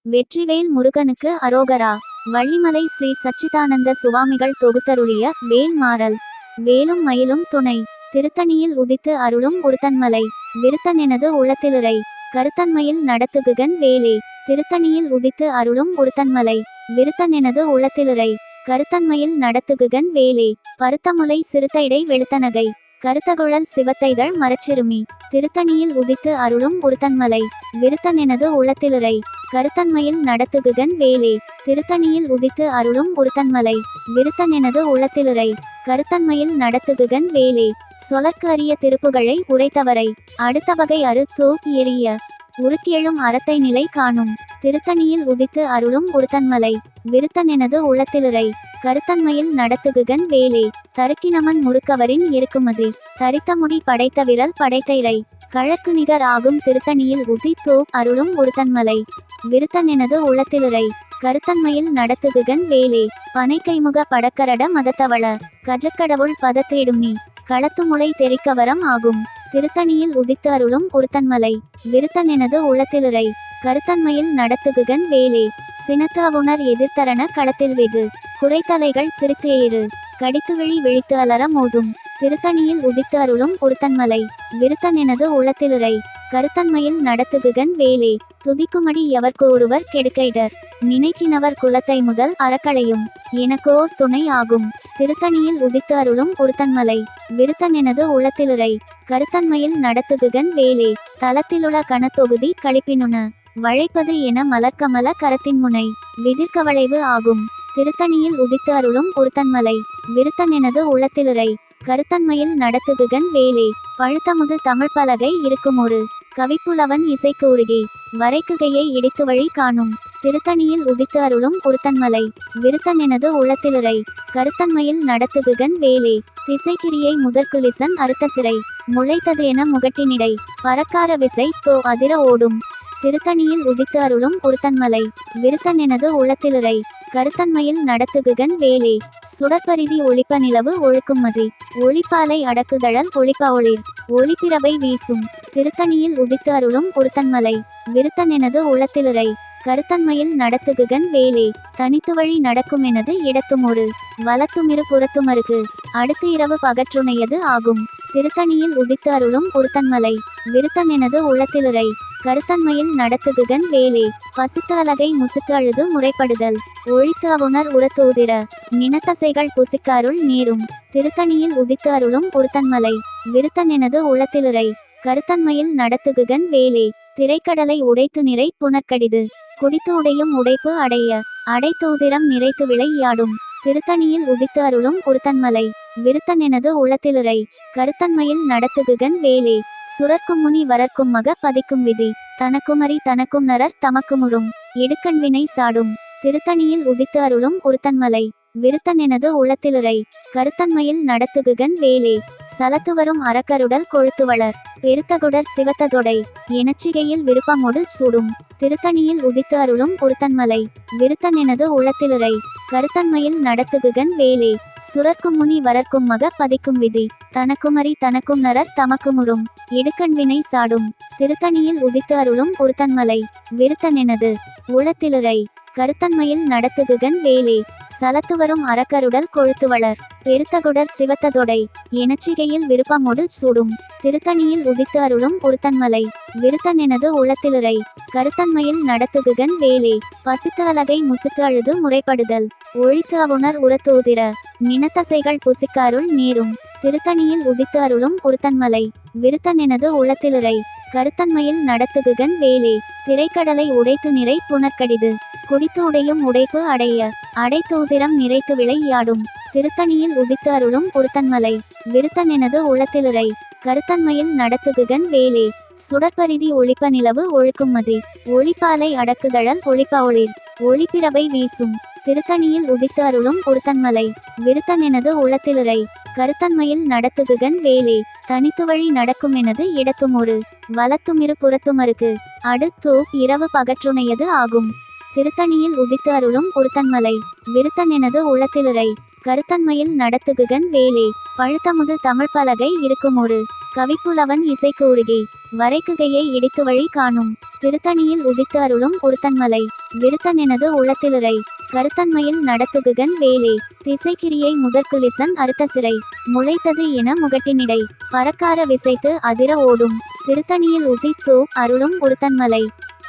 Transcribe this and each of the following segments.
வெற்றிவேல் முருகனுக்கு அரோகரா. வள்ளிமலை ஸ்ரீ சச்சிதானந்த சுவாமிகள் தொகுத்தருளிய வேல் மாறல். வேலும் மயிலும் துணை. திருத்தணியில் உதித்து அருளும் ஒருத்தன்மலை. விருத்தன் எனது உளத்திலுரை. கருத்தன்மையில் நடத்துகுகன் வேலே. திருத்தணியில் உதித்து அருளும் ஒருத்தன்மலை. விருத்தன் எனது உளத்திலுரை. கருத்தன்மையில் நடத்துகுகன் வேலே. பருத்தமுலை சிறுத்தைடை வெளுத்தனகை. கருத்தகுழல் சிவத்தைதழ் மரச்சிறுமி. திருத்தணியில் உதித்து அருளும் ஒருத்தன்மலை. விருத்தன் எனது உளத்திலுரை. கருத்தன்மையில் நடத்துகுகன் வேலே. திருத்தணியில் உதித்து அருளும் ஒருத்தன்மலை. விருத்தன் எனது உளத்திலுரை. கருத்தன்மையில் நடத்துகுகன் வேலே. சொலற்கு அரிய திருப்புகழை உரைத்தவரை. அடுத்த வகை அறு தூக் எரிய உருக்கெழும் அறத்தை நிலை காணும். திருத்தணியில் உதித்து அருளும் ஒருத்தன்மலை. விருத்தன் எனது உளத்திலுரை. கருத்தன்மையில் நடத்துகுகன் வேலே. தருக்கினமன் முறுக்கவரின் இருக்குமதி. தரித்தமுடி படைத்த விரல் படைத்த இறை. கழற்கு நிகர் ஆகும் திருத்தணியில் உதித்து அருளும் ஒருத்தன்மலை. விருத்தன் எனது உளத்திலுரை. கருத்தன்மையில் நடத்துகுகன் வேலே. பனை கைமுக படக்கரட மதத்தவள. கஜக்கடவுள் பதத்தேடும் நீ. களத்துமுளை தெரிக்கவரம் ஆகும். திருத்தணியில் உதித்து அருளும் ஒருத்தன்மலை. விருத்தன் எனது உளத்திலுரை. கருத்தன்மையில் நடத்துகுகன் வேலே. சினத்து அவுணர் எதிர்த்தரண களத்தில் வெகு. குறைத்தலைகள் சிரித்து ஏறு. கடித்துவிழி விழித்து அலற மோதும். திருத்தணியில் உதித்து அருளும் ஒருத்தன்மலை. விருத்தன் எனது உளத்திலுரை. கருத்தன்மையில் நடத்துகுகன் வேலே. துதிக்குமடி எவர்க்கு ஒருவர் கெடுக்கைடர். நினைக்கினவர் குலத்தை முதல் அறக்களையும். எனக்கோர் துணை ஆகும். திருத்தணியில் உதித்து அருளும் ஒருத்தன்மலை. விருத்தன் எனது உளத்திலுரை. கருத்தன்மையில் நடத்துகுகன் வேலே. தலத்திலுள்ள கணத்தொகுதி களிப்பினுண. வழைப்பது என மலர்க்கமல கரத்தின் முனை. விதிர்க்கவளைவு ஆகும். திருத்தணியில் உதித்து அருளும் ஒருத்தன்மலை. விருத்தன் எனது உளத்திலுரை. கருத்தன்மையில் நடத்துகுகன் வேலே. பழுத்தமுது தமிழ் பலகை இருக்கும் ஒரு. கவிப்புலவன் இசைக்கு உருகி. வரைக்குகையை இடித்து வழி காணும். திருத்தணியில் உதித்து அருளும் ஒருத்தன்மலை. விருத்தன் எனது உளத்திலுரை. கருத்தன்மையில் நடத்துகுகன் வேலே. திசைக்கிரியை முதற்குலிசன் அறுத்த சிறை. முளைத்தது என முகட்டினிடை. பறக்கார விசை தோ அதிர ஓடும். திருத்தணியில் உதித்து அருளும் ஒருத்தன்மலை. விருத்தன் எனது உளத்திலுரை. கருத்தன்மையில் நடத்துகுகன் வேலே. சுடற்பரிதி ஒளிப்ப நிலவு ஒழுக்கும் மதி. ஒளிப்பாலை அடக்குதழல் ஒளிப்ப ஒளிர். ஒளிப்பிரவை வீசும். திருத்தணியில் உதித்து அருளும் ஒருத்தன்மலை. விருத்தன் எனது உளத்திலுரை. கருத்தன்மையில் நடத்துகுகன் வேலே. தனித்து வழி நடக்கும் எனது இடத்தும் ஒரு. வலத்துமிரு புறத்துமருகு. அடுத்து இரவு பகற்றுணையது ஆகும். திருத்தணியில் உதித்து அருளும் ஒருத்தன்மலை. விருத்தன் எனது உளத்திலுரை. கருத்தன்மையில் நடத்துகுகன் வேலே. பசுத்து அலகை முசுத்து அழுது முறைப்படுதல். ஒழித்து அவுணர் உரத்தூதிர. நினத்தசைகள் புசிக்க அருள் நேரும். திருத்தணியில் உதித்து அருளும் ஒருத்தன்மலை. விருத்தன் எனது உளத்திலுரை. கருத்தன்மையில் நடத்துகுகன் வேலே. திரைக்கடலை உடைத்து நிறை புனற்கடிது. குடித்து உடையும் உடைப்பு அடைய. அடைத்தூதிரம் நிறைத்து விளை யாடும். திருத்தணியில் உதித்து அருளும் ஒருத்தன்மலை. விருத்தன் எனது உளத்திலுரை. கருத்தன்மையில் நடத்துகுகன் வேலே. சுரர்க்கும் முனி வரர்க்கும் மக பதிக்கும் விதி. தனக்குமரி தனக்கும் நரர் தமக்குமுறும். இடுக்கண் வினை சாடும். திருத்தணியில் உதித்து அருளும் ஒருத்தன்மலை. விருத்தன் எனது உளத்திலுரை. கருத்தன்மையில் நடத்துகுகன் வேலே. சலத்துவரும் அறக்கருடல் கொழுத்து வளர். பெருத்தகுடர் சிவத்ததொடை. எனச்சிகையில் விருப்பமொடு சூடும். திருத்தணியில் உதித்து அருளும் ஒருத்தன்மலை. விருத்தன் எனது உளத்திலுரை. கருத்தன்மையில் நடத்துகுகன் வேலே. சுரர்க்கும் முனி வரர்க்கும் மக பதிக்கும் விதி. தனக்குமரி தனக்கும் நரர் தமக்குமுறும். இடுக்கண் வினை சாடும். திருத்தணியில் உதித்து அருளும் ஒருத்தன்மலை. விருத்தன் எனது உளத்திலுரை. கருத்தன்மையில் நடத்துகுகன் வேலே. சலத்துவரும் அறக்கருடல் கொழுத்து வளர். பெருத்தகுடர் சிவத்ததொடை. எனச்சிகையில் விருப்பமொடு சூடும். திருத்தணியில் உதித்து அருளும் ஒருத்தன்மலை. விருத்தன் எனது உளத்திலுரை. கருத்தன்மையில் நடத்துகுகன் வேலே. பசுத்து அலகை முசுத்து அழுது முறைப்படுதல். ஒழித்து அவுணர் உரத்தூதிர. நினத்தசைகள் புசிக்க அருள் நேரும். திருத்தணியில் உதித்து அருளும் ஒருத்தன்மலை. விருத்தன் எனது உளத்திலுரை. கருத்தன்மையில் நடத்துகுகன் வேலே. திரைக்கடலை உடைத்து நிறை புனற்கடிது. குடித்து உடையும் உடைப்பு அடைய. அடைத்தூதிரம் நிறைத்து விளை யாடும். திருத்தணியில் உதித்து அருளும் ஒருத்தன்மலை. விருத்தன் எனது உளத்திலுரை. கருத்தன்மையில் நடத்துகுகன் வேலே. சுடற்பரிதி ஒளிப்ப நிலவு ஒழுக்கும் மதி. ஒளிப்பாலை அடக்குதழல் ஒளிப்ப ஒளிர். ஒளிப்பிரவை வீசும். திருத்தணியில் உதித்து அருளும் ஒருத்தன்மலை. விருத்தன் எனது உளத்திலுரை. கருத்தன்மையில் நடத்துகுகன் வேலே. தனித்து வழி நடக்கும் எனது இடத்தும் ஒரு. வலத்துமிரு புறத்துமருகு. அடுத்து இரவு பகற்றுணையது ஆகும். திருத்தணியில் உதித்து அருளும் ஒருத்தன்மலை. விருத்தன் எனது உளத்திலுரை. கருத்தன்மையில் நடத்துகுகன் வேலே. பழுத்தமுது தமிழ் பலகை இருக்கும் ஒரு. கவிப்புலவன் இசைக்கு உருகி வரைக்குகையை இடித்து வழி காணும். திருத்தணியில் உதித்து அருளும் ஒருத்தன்மலை விருத்தனெனது உளத்திலுரை கருத்தன்மையில் நடத்துகுகன் வேலே. திசைக்கிரியை முதற்குலிசன் அறுத்த சிறை முளைத்தது என முகட்டினிடை பறக்கார விசைத்து அதிர ஓடும். திருத்தணியில் உதித்து அருளும் ஒருத்தன்மலை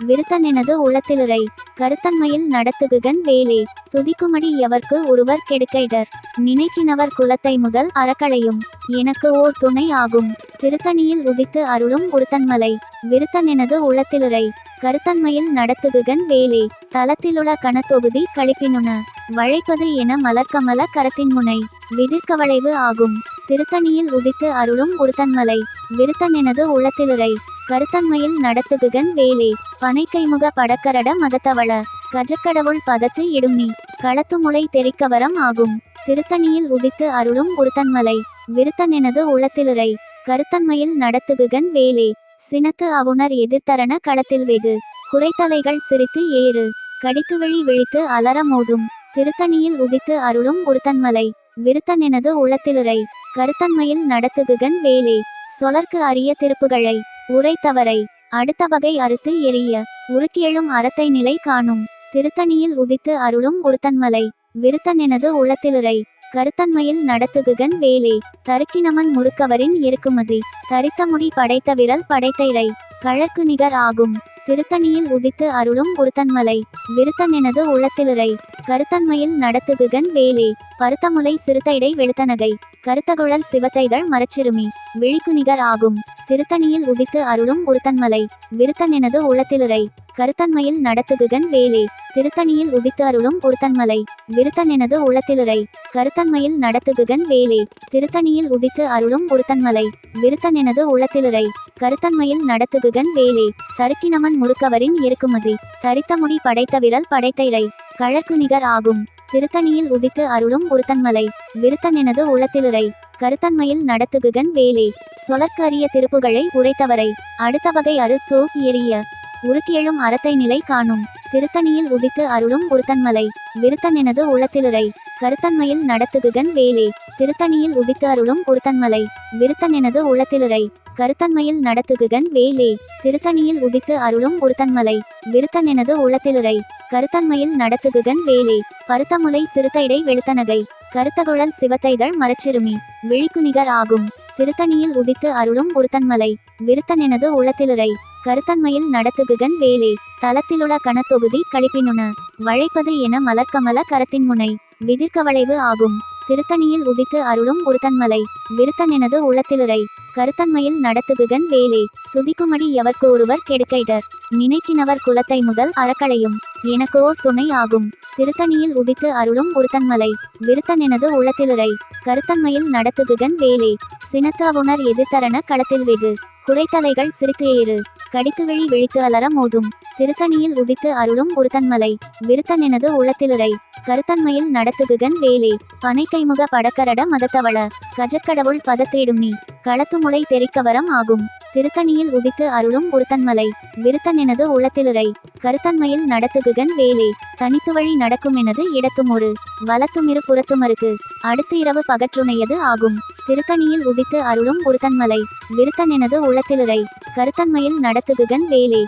விருத்தனெனது உளத்திலுரை கருத்தன்மையில் நடத்துகுகன் வேலே. துதிக்குமடி எவர்க்கு ஒருவர் கெடுக்கைடர் நினைக்கினவர் குலத்தை முதல் அறக்களையும் எனக்கு ஓர் துணை ஆகும். திருத்தணியில் உதித்து அருளும் ஒருத்தன்மலை விருத்தனெனது உளத்திலுரை கருத்தன்மையில் நடத்துகுகன் வேலே. தலத்திலுள்ள கணத்தொகுதி கழிப்பினுண வழைப்பது என மலர்க்கமல கரத்தின் முனை விதிர்க்கவளைவு ஆகும். திருத்தணியில் உதித்து அருளும் ஒருத்தன்மலை விருத்தனெனது உளத்திலுரை கருத்தன்மையில் நடத்துகுகன் வேலே. பனைக்கைமுக படக்கரட மதத்தவள கஜக்கடவுள் பதத்து இடும்னி களத்துமுளை தெரிக்கவரம் ஆகும். திருத்தணியில் உதித்து அருளும் ஒருத்தன்மலை விருத்தனெனது உளத்திலுரை கருத்தன்மையில் நடத்துகுகன் வேலே. சினத்து அவுணர் எதிர்த்தரண களத்தில் வெகு குறைத்தலைகள் சிரித்து ஏறு கடித்துவழி விழித்து அலற மோதும். திருத்தணியில் உதித்து அருளும் ஒருத்தன்மலை விருத்தனெனது உளத்திலுரை கருத்தன்மையில் நடத்துகுகன் வேலே. சொலர்க்கு அரிய திருப்புகழை உரைத்தவரை அடுத்த வகை அறுத்து எரிய உருக்கியெழும் அறத்தை நிலை காணும். திருத்தணியில் உதித்து அருளும் ஒருத்தன்மலை விருத்தனெனது உளத்திலுரை கருத்தன்மையில் நடத்துகுகன் வேலே. தருக்கினமன் முறுக்கவரின் இருக்குமதி தரித்தமுடி படைத்த விரல் படைத்த இறை கழற்கு நிகர் ஆகும். திருத்தணியில் உதித்து அருளும் ஒருத்தன்மலை விருத்தனெனது உளத்திலுரை கருத்தன்மையில் நடத்துகுகன் வேலே. பருத்தமுலை சிறுத்தைடை வெளுத்தநகை கருத்தகுழல் சிவத்தைதழ் மரச்சிறுமி விழிக்கு நிகர் ஆகும். திருத்தணியில் உதித்து அருளும் ஒருத்தன்மலை விருத்தனெனது உளத்திலுரை கருத்தன்மையில் நடத்துகுகன் வேலே. திருத்தணியில் உதித்து அருளும் ஒருத்தன்மலை விருத்தனெனது உளத்திலுரை கருத்தன்மையில் நடத்துகுகன் வேலே. திருத்தணியில் உதித்து அருளும் ஒருத்தன்மலை விருத்தனெனது உளத்திலுரை கருத்தன்மையில் நடத்துகுகன் வேலே. தருக்கினமன் முறுக்கவரின் இருக்குமதி தரித்தமுடி படைத்த விரல் படைத்த இறை கழற்கு நிகர் ஆகும். திருத்தணியில் உதித்து அருளும் ஒருத்தன்மலை விருத்தனெனது உளத்திலுரை கருத்தன்மையில் நடத்துகுகன் வேலே. சொலர்க்கு அரிய திருப்புகழை உரைத்தவரை அடுத்த வகை அறுத்து எரிய உருக்கியெழும் அறத்தை நிலை காணும். திருத்தணியில் உதித்து அருளும் ஒருத்தன்மலை விருத்தனெனது உளத்திலுரை கருத்தன்மையில் நடத்துகுகன் வேலே. திருத்தணியில் உதித்து அருளும் ஒருத்தன்மலை விருத்தனெனது உளத்திலுரை கருத்தன்மையில் நடத்துகுகன் வேலே. திருத்தணியில் உதித்து அருளும் ஒருத்தன்மலை விருத்தனெனது உளத்திலுரை கருத்தன்மையில் நடத்துகுகன் வேலே. பருத்தமுலை சிறுத்தைடை வெளுத்தநகை கருத்தகுழல் சிவத்தைதழ் மரச்சிறுமி விழிக்கு நிகர் ஆகும். திருத்தணியில் உதித்து அருளும் ஒருத்தன்மலை விருத்தனெனது உளத்திலுரை கருத்தன்மையில் நடத்துகுகன் வேலே. தலத்திலுள்ள கணத்தொகுதி கழிப்பினுண வழைப்பது என மலர்க்கமல கரத்தின் முனை விதிர்க்கவளைவு ஆகும். திருத்தணியில் உதித்து அருளும் ஒருத்தன்மலை விருத்தனெனது உளத்திலுரை கருத்தன்மையில் நடத்துகுகன் வேலே. துதிக்குமடி எவர்க்கு ஒருவர் கெடுக்கைடர் நினைக்கினவர் குலத்தை முதல் அறக்களையும் எனக்கு ஓர் துணை ஆகும். திருத்தணியில் உதித்து அருளும் ஒருத்தன்மலை விருத்தனெனது உளத்திலுரை கருத்தன்மையில் நடத்துகுகன் வேலே. சினத்து அவுணர் எதிர்த்தரண களத்தில் வெகு குறைத்தலைகள் சிரித்து ஏறு கடித்துவழி விழித்து அலற மோதும். திருத்தணியில் உதித்து அருளும் ஒருத்தன்மலை விருத்தனெனது உளத்திலுரை கருத்தன்மையில் நடத்துகுகன் வேலே. பனைக்கைமுக படக்கரட மதத்தவள கஜக்கடவுள் பதத்தேடும்னி களத்துமுளை தெரிக்கவரம் ஆகும். திருத்தணியில் உதித்து அருளும் ஒருத்தன்மலை விருத்தனெனது உளத்திலுரை கருத்தன்மையில் நடத்துகுகன் வேலே. தனித்துவழி நடக்குமெனது இடத்தும் ஒரு வலத்துமிரு புறத்துமருக்கு அடுத்து இரவு பகற்றுணையது ஆகும். திருத்தணியில் உதித்து அருளும் ஒருத்தன்மலை விருத்தனெனது உளத்திலுரை கருத்தன்மையில் நடத்துகுகன் வேலே.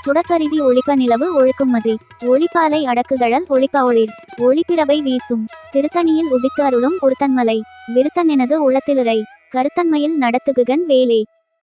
சுடற்பரிதி ஒளிப்ப நிலவு ஒழுக்கும்மதி ஒளிப்பாலை அடக்குதழல் ஒளிப்ப ஒளிர் ஒளிப்பிரவை வீசும். திருத்தணியில் உதித்து அருளும் ஒருத்தன்மலை விருத்தனெனது உளத்திலுரை கருத்தன்மையில் நடத்துகுகன் வேலே.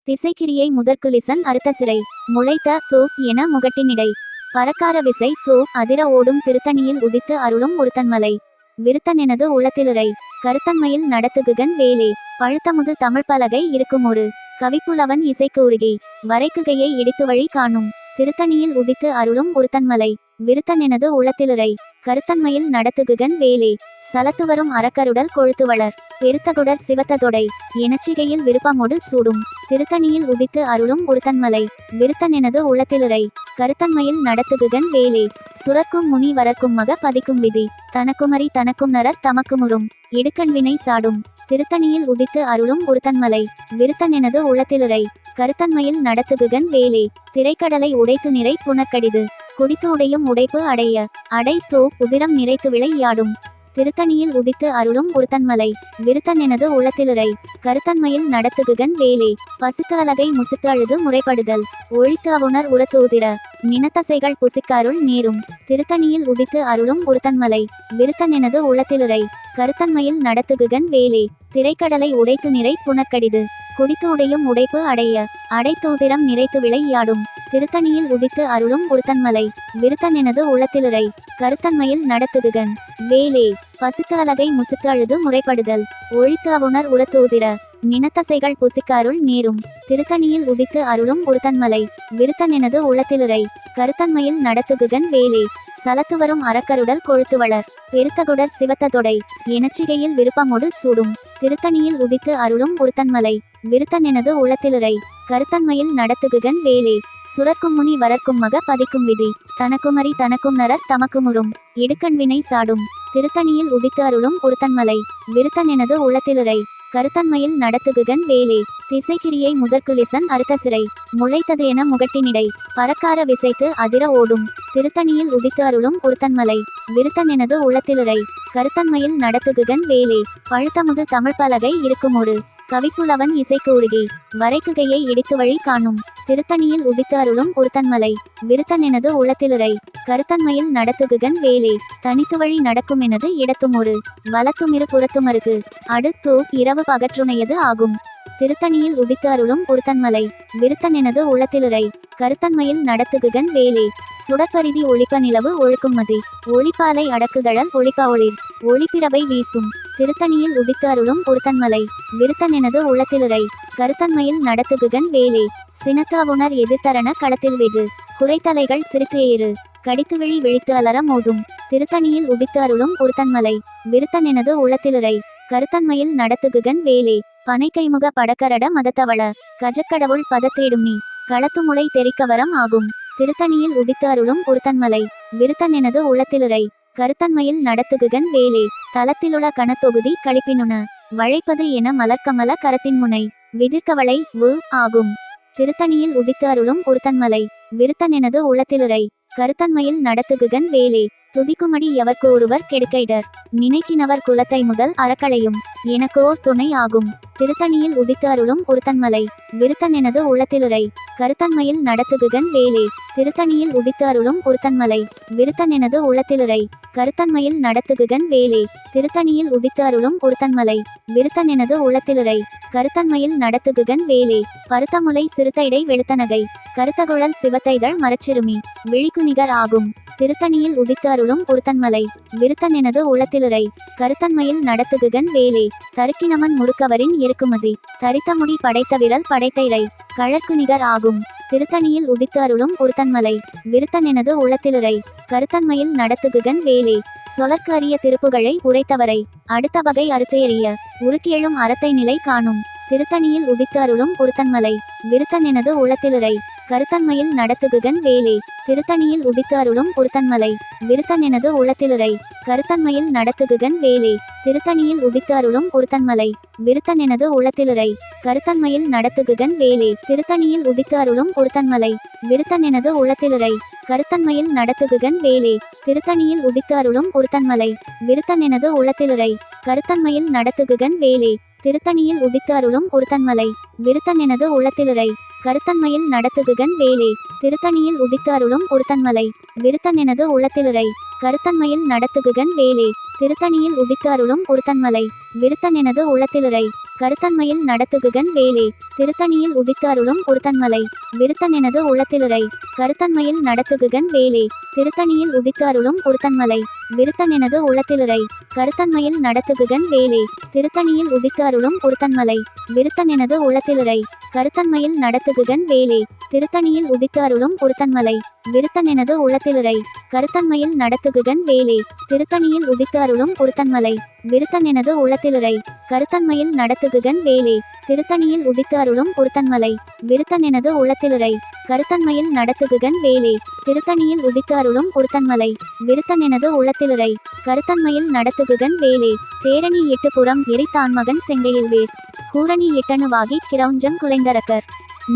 திசைக்கிரியை முதற்குலிசன் அறுத்த சிறை முளைத்த தூ என முகட்டினிடை பறக்கார விசை தூ அதிர ஓடும். திருத்தணியில் உதித்து அருளும் ஒருத்தன்மலை விருத்தனெனது உளத்திலுரை கருத்தன்மையில் நடத்துகுகன் வேலே. பழுத்தமுது தமிழ் பலகை இருக்கும் ஒரு கவிப்புலவன் இசைக்கு உருகி வரைக்குகையை இடித்து வழி காணும். திருத்தணியில் உதித்து அருளும் ஒருத்தன்மலை விருத்தனெனது உளத்திலுரை கருத்தன்மையில் நடத்துகுகன் வேலே. சலத்துவரும் அறக்கருடல் கொழுத்து வளர் பெருத்தகுடர் சிவத்த தொடை எனச்சிகையில் விருப்பமொடு சூடும். திருத்தணியில் உதித்து அருளும் ஒருத்தன்மலை விருத்தனெனது உளத்திலுரை கருத்தன்மையில் நடத்துகுகன் வேலே. சுரக்கும் முனி வரக்கும் மக பதிக்கும் விதி தனக்குமரி தனக்கும் நரர் தமக்குமுறும் இடுக்கண் வினை சாடும். திருத்தணியில் உதித்து அருளும் ஒருத்தன்மலை விருத்தனெனது உளத்திலுரை கருத்தன்மையில் நடத்துகுகன் வேலே. திரைக்கடலை உடைத்து நிறை புனற்கடிது குடித்து உடையும் உடைப்பு அடைய அடை தூ உதிரம் நிறைத்து விளை யாடும். திருத்தணியில் உதித்து அருளும் ஒருத்தன்மலை. விருத்தன் எனது உளத்திலுரை. கருத்தன்மையில் நடத்துகுகன் வேலே. பசுக்கு அலகை முசுக்கு அழுது முறைப்படுதல். ஒழித்து அவுணர் உரத்தூதிர. நினத்தசைகள் புசிக்காருள் நேரும். திருத்தணியில் உதித்து அருளும் ஒருத்தன்மலை. விருத்தன் எனது உளத்திலுரை. கருத்தன்மையில் நடத்துகுகன் வேலே. திரைக்கடலை உடைத்து நிறை புனற்கடிது. குடித்து உடையும் உடைப்பு அடைய. அடைத்தூதிரம் நிறைத்து விளையாடும். திருத்தணியில் உதித்து அருளும் ஒருத்தன்மலை. விருத்தன் எனது உளத்திலுரை. கருத்தன்மையில் நடத்துகுகன் வேலே. பசுக்கு அலகை முசுக்கு அழுது முறைப்படுதல். ஒழித்து அவுணர் உரத்தூதிர. நினத்தசைகள் புசிக்காருள் நேரும். திருத்தணியில் உதித்து அருளும் ஒருத்தன்மலை. விருத்தன் எனது உளத்திலுரை. கருத்தன்மையில் நடத்துகுகன் வேலே. சலத்துவரும் அறக்கருடல் கொழுத்து வளர். பெருத்தகுடர் சிவத்த தொடை. எனச்சிகையில் விருப்பமொடு சூடும். திருத்தணியில் உதித்து அருளும் ஒருத்தன்மலை. விருத்தன் எனது உளத்திலுரை. கருத்தன்மையில் நடத்துகுகன் வேலே. சுரக்கும் முனி வரர்க்கும் மக பதிக்கும் விதி. தனக்குமரி தனக்கும் நரர் தமக்குமுறும். இடுக்கண் வினை சாடும். திருத்தணியில் உதித்து அருளும் ஒருத்தன்மலை. விருத்தன் எனது உளத்திலுரை. கருத்தன்மையில் நடத்துகுகன் வேலே. திசைக்கிரியை முதற்குலிசன் அறுத்த சிறை. முளைத்தது என முகட்டினிடை. பறக்கார விசைத்து அதிர ஓடும். திருத்தணியில் உதித்து அருளும் ஒருத்தன்மலை. விருத்தன் எனது உளத்திலுரை. கருத்தன்மையில் நடத்துகுகன் வேலே. பழுத்தமுது தமிழ் பலகை இருக்கும் ஒரு. கவிப்புலவன் இசைக்கு உருகி. வரைக்குகையை இடித்து வழி காணும். திருத்தணியில் உதித்து அருளும் ஒருத்தன்மலை. விருத்தன் எனது உளத்திலுரை. கருத்தன்மையில் நடத்துகுகன் வேலே. தனித்து வழி நடக்கும் எனது இடத்தும் ஒரு. வலத்துமிரு புறத்துமருகு. அடுத்து இரவு பகற்றுணையது ஆகும். திருத்தணியில் உதித்து அருளும் ஒருத்தன்மலை. விருத்தன் எனது உளத்திலுரை. கருத்தன்மையில் நடத்துகுகன் வேலே. சுடற்பரிதி ஒளிப்ப நிலவு ஒழுக்கும் மதி. ஒளிப்பாலை அடக்குதழல் ஒளிப்ப ஒளிர். ஒளிப்பிரவை வீசும். திருத்தணியில் உதித்து அருளும் ஒருத்தன்மலை. விருத்தன் எனது உளத்திலுரை. கருத்தன்மையில் நடத்துகுகன் வேலே. சினத்தாவுணர் எதிர்த்தரண களத்தில் வெகு. குறைத்தலைகள் சிரித்து ஏறு. கடித்து விழி விழித்து அலற மோதும். திருத்தணியில் உதித்து அருளும் ஒருத்தன்மலை. விருத்தன் எனது உளத்திலுரை. கருத்தன்மையில் நடத்துகுகன் வேலே. பனைக்கைமுக படக்கரட மதத்தவள. கஜக்கடவுள் பதத்தேடும் நீ. களத்துமுளை தெரிக்கவரம் ஆகும். திருத்தணியில் உதித்து அருளும் ஒருத்தன்மலை. விருத்தன் எனது உளத்திலுரை. கருத்தன்மையில் நடத்துகுகன் வேலே. தலத்திலுள்ள கணத்தொகுதி கழிப்பினுண. வழைப்பது என மலர்க்கமல கரத்தின் முனை. விதிர்க்கவளை ஆகும். திருத்தணியில் உதித்து அருளும் ஒருத்தன்மலை. விருத்தன் எனது உளத்திலுரை. கருத்தன்மையில் நடத்துகுகன் வேலே. துதிக்குமடி எவர்க்கு ஒருவர் கெடுக்கைடர். நினைக்கினவர் குலத்தை முதல் அறக்களையும். எனக்கோர் துணை ஆகும். திருத்தணியில் உதித்து அருளும் ஒருத்தன்மலை. விருத்தன் எனது உளத்திலுரை. கருத்தன்மையில் நடத்துகுகன் வேலே. திருத்தணியில் உதித்து அருளும் ஒருத்தன்மலை. விருத்தன் எனது உளத்திலுரை. கருத்தன்மையில் நடத்துகுகன் வேலே. திருத்தணியில் உதித்து அருளும் ஒருத்தன்மலை. விருத்தன் எனது உளத்திலுரை. கருத்தன்மையில் நடத்துகுகன் வேலே. பருத்தமுலை சிறுத்தைடை வெளுத்தநகை. கருத்தகுழல் சிவத்தைதழ் மரச்சிறுமி. விழிக்கு நிகர் ஆகும். திருத்தணியில் உதித்து அருளும் ஒருத்தன்மலை. விருத்தன் எனது உளத்திலுரை. கருத்தன்மையில் நடத்துகுகன் வேலே. தருக்கினமன் முறுக்கவரின் இருக்குமதி. தரித்த முடி படைத்த விரல் படைத்த இறை. கழற்கு நிகர் ஆகும். திருத்தணியில் உதித்து அருளும் ஒருத்தன்மலை. விருத்தன் எனது உளத்திலுரை. கருத்தன்மையில் நடத்துகுகன் வேலே. சொலர்க்கு அரிய திருப்புகழை உரைத்தவரை. அடுத்த வகை அறுத்து எறிய. உருக்கியெழும் அறத்தை நிலை காணும். திருத்தணியில் உதித்து அருளும் ஒருத்தன்மலை. விருத்தன் எனது உளத்திலுரை. கருத்தன்மையில் நடத்துகுகன் வேலே. திருத்தணியில் உதித்து அருளும் ஒருத்தன்மலை. விருத்தன் எனது உளத்திலுரை. கருத்தன்மையில் நடத்துகுகன் வேலே. திருத்தணியில் உதித்து அருளும் ஒருத்தன்மலை. விருத்தன் எனது உளத்திலுரை. கருத்தன்மையில் நடத்துகுகன் வேலே. திருத்தணியில் உதித்து அருளும் ஒருத்தன்மலை. விருத்தன் எனது உளத்திலுரை. கருத்தன்மையில் நடத்துகுகன் வேலே. திருத்தணியில் உதித்து அருளும் ஒருத்தன்மலை. விருத்தன் எனது உளத்திலுரை. கருத்தன்மையில் நடத்துகுகன் வேலே. திருத்தணியில் உதித்து அருளும் ஒருத்தன்மலை. விருத்தன் எனது உளத்திலுரை. கருத்தன்மையில் நடத்துகுகன் வேலே. திருத்தணியில் உதித்து அருளும் ஒருத்தன்மலை. விருத்தன் எனது உளத்திலுரை. கருத்தன்மையில் நடத்துகுகன் வேலே. திருத்தணியில் உதித்து அருளும் ஒருத்தன்மலை. விருத்தன் எனது உளத்திலுரை. கருத்தன்மையில் நடத்துகுகன் வேலே. திருத்தணியில் உதித்து அருளும் ஒருத்தன்மலை. விருத்தன் எனது உளத்திலுரை. கருத்தன்மையில் நடத்துகுகன் வேலே. திருத்தணியில் உதித்து அருளும் ஒருத்தன்மலை. விருத்தன் எனது உளத்திலுரை. கருத்தன்மையில் நடத்துகுகன் வேலே. திருத்தணியில் உதித்து அருளும் ஒருத்தன்மலை. விருத்தன் எனது உளத்திலுரை. கருத்தன்மையில் நடத்துகுகன் வேலே. திருத்தணியில் உதித்து அருளும் ஒருத்தன்மலை. விருத்தன் எனது உளத்திலுரை. கருத்தன்மையில் நடத்துகுகன் வேலே. திருத்தணியில் உதித்து அருளும் ஒருத்தன்மலை. விருத்தன் எனது உளத்திலுரை. கருத்தன்மையில் நடத்துகுகன் வேலே. திருத்தணியில் உதித்து அருளும் ஒருத்தன்மலை. விருத்தன் எனது உளத்திலுரை. கருத்தன்மையில் நடத்துகுகன் வேலே. திருத்தணியில் உதித்து அருளும் ஒருத்தன்மலை. விருத்தன் எனது உளத்திலுரை. கருத்தன்மையில் நடத்துகுகன் வேலே. தேரணி எட்டு புறம் எரித்தான்மகன் செங்கையில் வேர். கூரணி எட்டணுவாகி கிரௌஞ்சம் குலைந்தரக்கர்.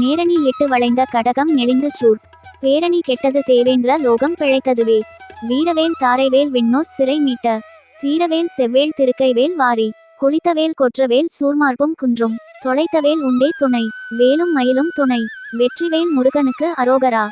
நேரணி எட்டு வளைந்த கடகம் நெளிந்து சூர். பேரணி கெட்டது தேவேந்திர லோகம் பிழைத்ததுவே. வீரவேல் தாரைவேல் விண்ணோர் சிறை மீட்ட. தீரவேல் செவ்வேள் திருக்கைவேல் வாரி குளித்தவேல் கொற்றவேல் சூர்மார்பும் குன்றும் தொலைத்தவேல் உண்டே துணை வேலும் மயிலும் துணை வெற்றிவேல் முருகனுக்கு அரோகரா.